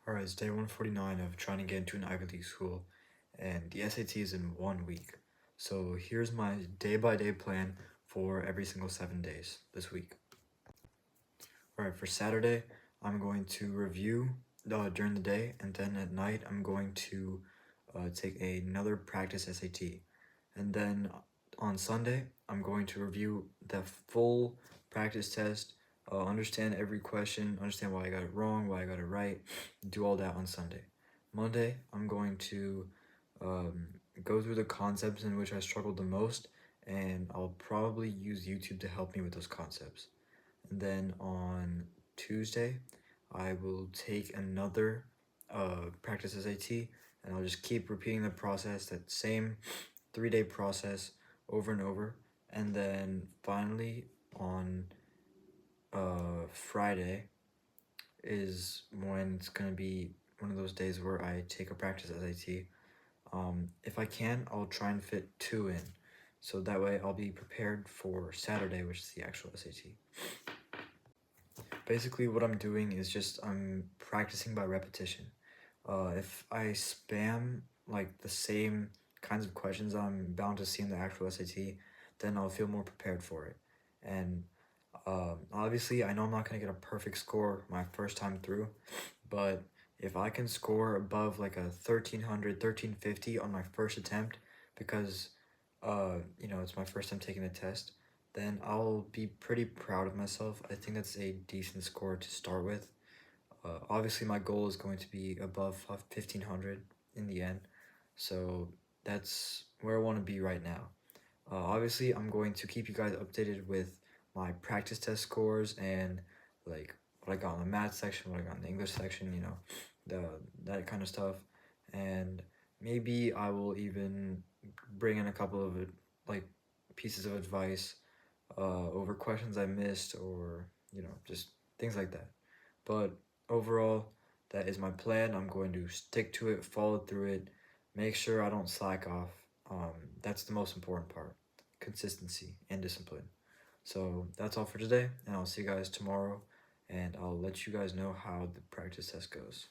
Alright, it's day 149 of trying to get into an Ivy League school, and the SAT is in 1 week. So here's my day-by-day plan for every single 7 days this week. Alright, for Saturday, I'm going to review during the day, and then at night, I'm going to take another practice SAT. And then on Sunday, I'm going to review the full practice test, understand every question, understand why I got it wrong, why I got it right, do all that on Sunday. Monday, I'm going to go through the concepts in which I struggled the most, and I'll probably use YouTube to help me with those concepts. And then on Tuesday, I will take another practice SAT, and I'll just keep repeating the process, that same 3-day process over and over. And then finally on Friday is when it's gonna be one of those days where I take a practice SAT. If I can, I'll try and fit 2 in, so that way I'll be prepared for Saturday, which is the actual SAT. Basically, what I'm doing is just I'm practicing by repetition. If I spam like the same kinds of questions I'm bound to see in the actual SAT, then I'll feel more prepared for it. And obviously, I know I'm not going to get a perfect score my first time through, but if I can score above like a 1300, 1350 on my first attempt, because it's my first time taking the test, then I'll be pretty proud of myself. I think that's a decent score to start with. Obviously, my goal is going to be above 1500 in the end, so that's where I want to be right now. Obviously, I'm going to keep you guys updated with my practice test scores and like what I got in the math section, what I got in the English section, that kind of stuff. And maybe I will even bring in a couple of like pieces of advice over questions I missed, or just things like that. But overall, that is my plan. I'm going to stick to it, follow through it, make sure I don't slack off. That's the most important part: consistency and discipline. So that's all for today, and I'll see you guys tomorrow, and I'll let you guys know how the practice test goes.